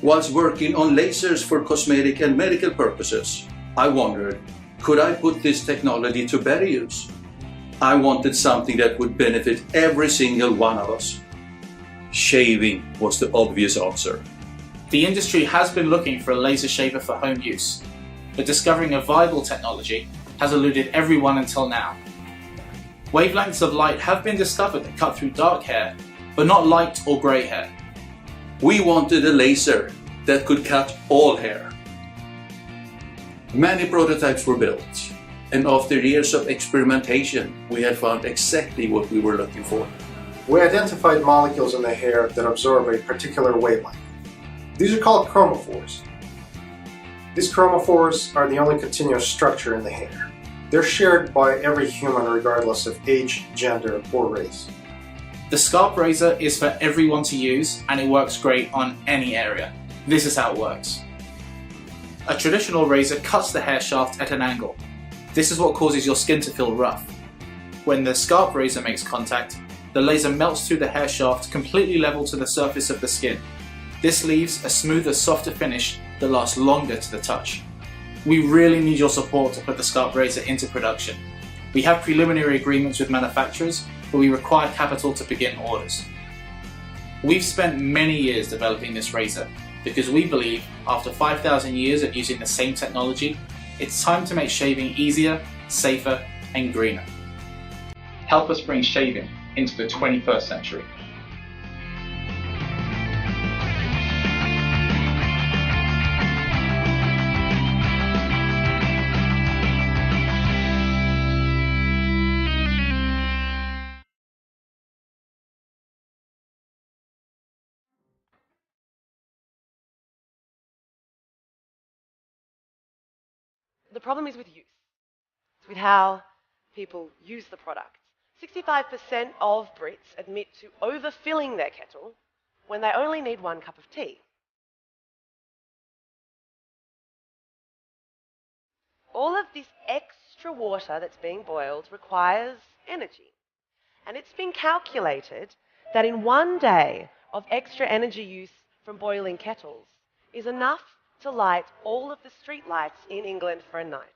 Whilst working on lasers for cosmetic and medical purposes, I wondered, could I put this technology to better use? I wanted something that would benefit every single one of us. Shaving was the obvious answer. The industry has been looking for a laser shaver for home use, but discovering a viable technology has eluded everyone until now. Wavelengths of light have been discovered that cut through dark hair, but not light or grey hair. We wanted a laser that could cut all hair. Many prototypes were built, and after years of experimentation, we had found exactly what we were looking for. We identified molecules in the hair that absorb a particular wavelength. These are called chromophores. These chromophores are the only continuous structure in the hair. They're shared by every human regardless of age, gender, or race. The scalp razor is for everyone to use, and it works great on any area. This is how it works. A traditional razor cuts the hair shaft at an angle. This is what causes your skin to feel rough. When the scalp razor makes contact, the laser melts through the hair shaft completely level to the surface of the skin. This leaves a smoother, softer finish that lasts longer to the touch. We really need your support to put the scalp razor into production. We have preliminary agreements with manufacturers, but we require capital to begin orders. We've spent many years developing this razor because we believe after 5,000 years of using the same technology, it's time to make shaving easier, safer, and greener. Help us bring shaving into the 21st century. The problem is with use. It's with how people use the product. 65% of Brits admit to overfilling their kettle when they only need 1 cup of tea. All of this extra water that's being boiled requires energy. And it's been calculated that in 1 day of extra energy use from boiling kettles is enough to light all of the street lights in England for a night.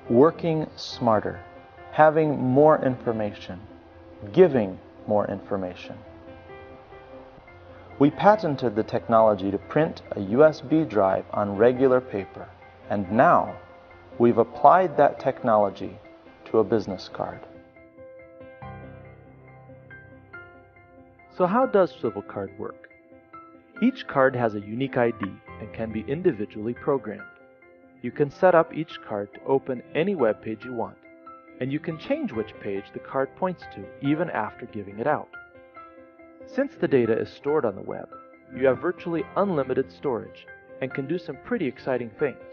Working smarter, having more information, giving more information. We patented the technology to print a USB drive on regular paper, and now we've applied that technology to a business card. So how does Swivel Card work? Each card has a unique ID and can be individually programmed. You can set up each card to open any web page you want, and you can change which page the card points to even after giving it out. Since the data is stored on the web, you have virtually unlimited storage and can do some pretty exciting things.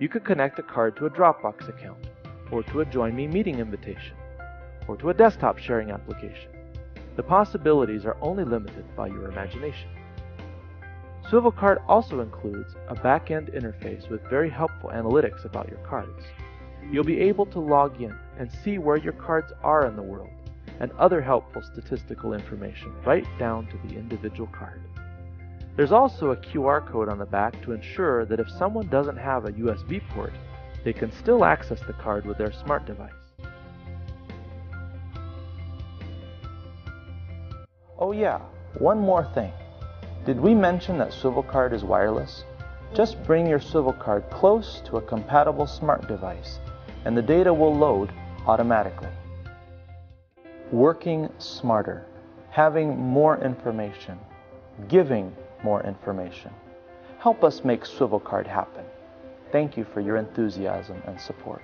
You could connect a card to a Dropbox account, or to a Join Me meeting invitation, or to a desktop sharing application. The possibilities are only limited by your imagination. Swivel Card also includes a back-end interface with very helpful analytics about your cards. You'll be able to log in and see where your cards are in the world, and other helpful statistical information right down to the individual card. There's also a QR code on the back to ensure that if someone doesn't have a USB port, they can still access the card with their smart device. Oh yeah, one more thing. Did we mention that Swivel Card is wireless? Just bring your Swivel Card close to a compatible smart device and the data will load automatically. Working smarter, having more information, giving more information. Help us make SwivelCard happen. Thank you for your enthusiasm and support.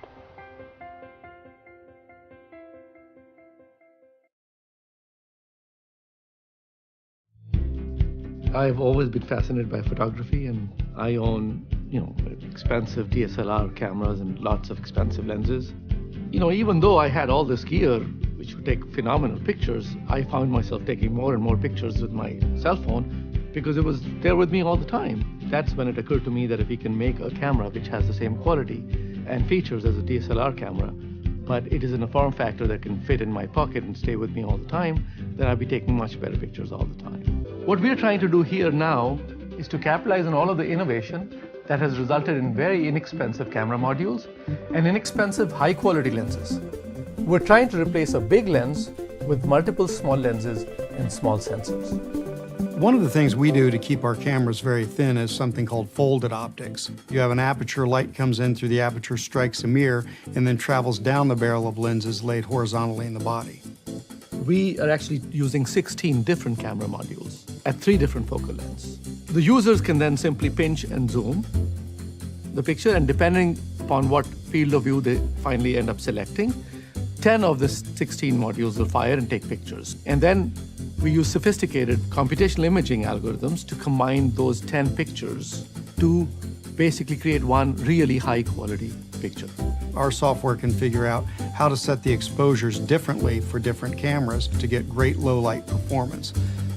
I've always been fascinated by photography, and I own, expensive DSLR cameras and lots of expensive lenses. Even though I had all this gear, which would take phenomenal pictures, I found myself taking more and more pictures with my cell phone because it was there with me all the time. That's when it occurred to me that if we can make a camera which has the same quality and features as a DSLR camera, but it is in a form factor that can fit in my pocket and stay with me all the time, then I'll be taking much better pictures all the time. What we're trying to do here now is to capitalize on all of the innovation that has resulted in very inexpensive camera modules and inexpensive high-quality lenses. We're trying to replace a big lens with multiple small lenses and small sensors. One of the things we do to keep our cameras very thin is something called folded optics. You have an aperture, light comes in through the aperture, strikes a mirror, and then travels down the barrel of lenses laid horizontally in the body. We are actually using 16 different camera modules at 3 different focal lengths. The users can then simply pinch and zoom the picture, and depending upon what field of view they finally end up selecting, 10 of the 16 modules will fire and take pictures. And then we use sophisticated computational imaging algorithms to combine those 10 pictures to basically create one really high quality picture. Our software can figure out how to set the exposures differently for different cameras to get great low light performance.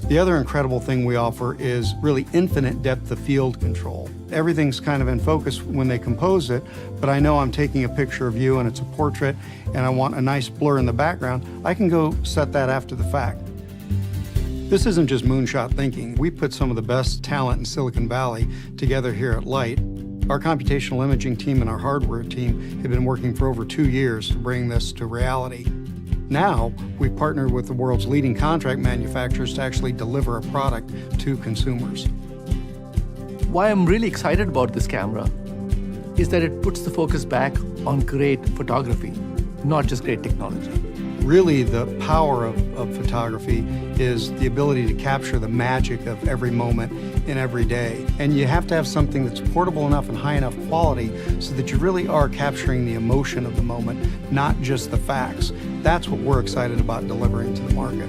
The other incredible thing we offer is really infinite depth of field control. Everything's kind of in focus when they compose it, but I know I'm taking a picture of you and it's a portrait and I want a nice blur in the background. I can go set that after the fact. This isn't just moonshot thinking. We put some of the best talent in Silicon Valley together here at Light. Our computational imaging team and our hardware team have been working for over 2 years to bring this to reality. Now, we've partnered with the world's leading contract manufacturers to actually deliver a product to consumers. Why I'm really excited about this camera is that it puts the focus back on great photography, not just great technology. Really, the power of photography is the ability to capture the magic of every moment in every day. And you have to have something that's portable enough and high enough quality so that you really are capturing the emotion of the moment, not just the facts. That's what we're excited about delivering to the market.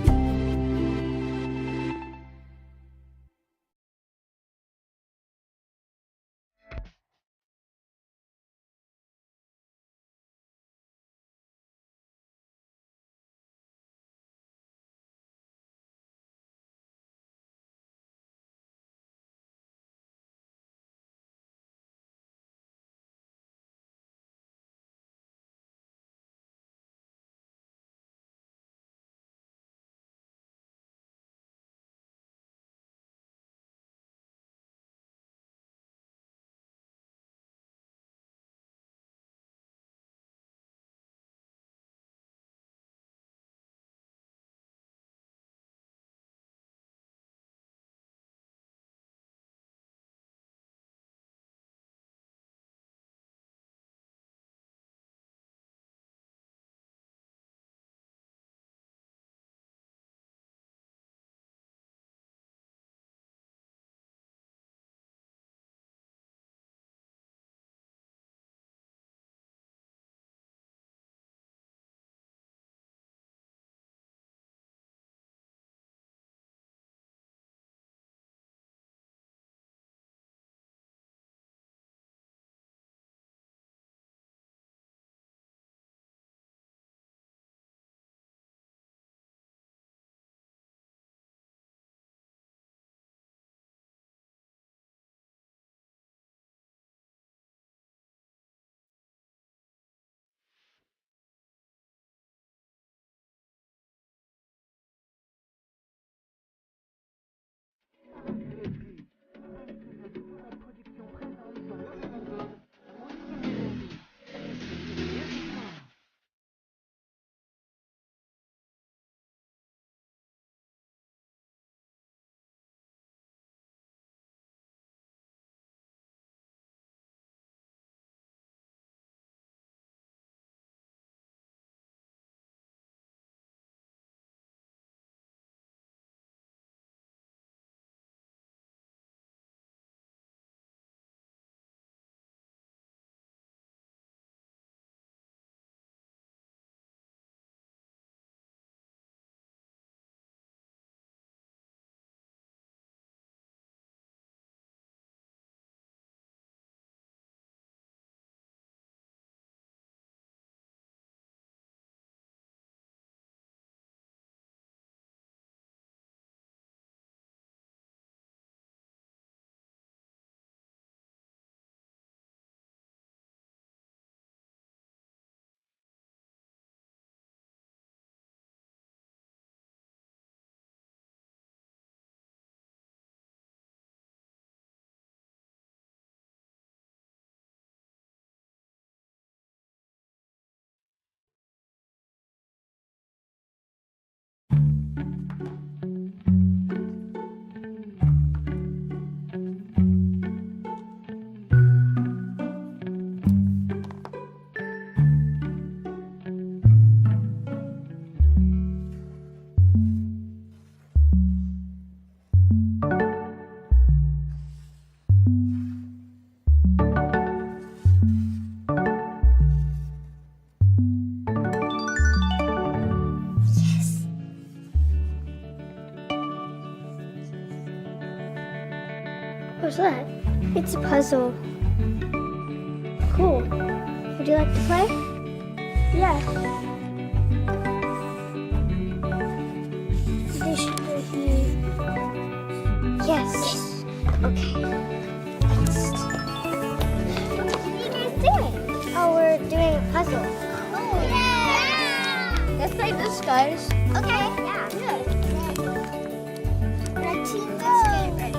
What's that? It's a puzzle. Cool. Would you like to play? Yeah. This should go here. Yes. Okay. Next. What are you guys doing? Oh, we're doing a puzzle. Oh, yeah! Let's play this, guys. Okay. Yeah. Good. Red team, let's get ready.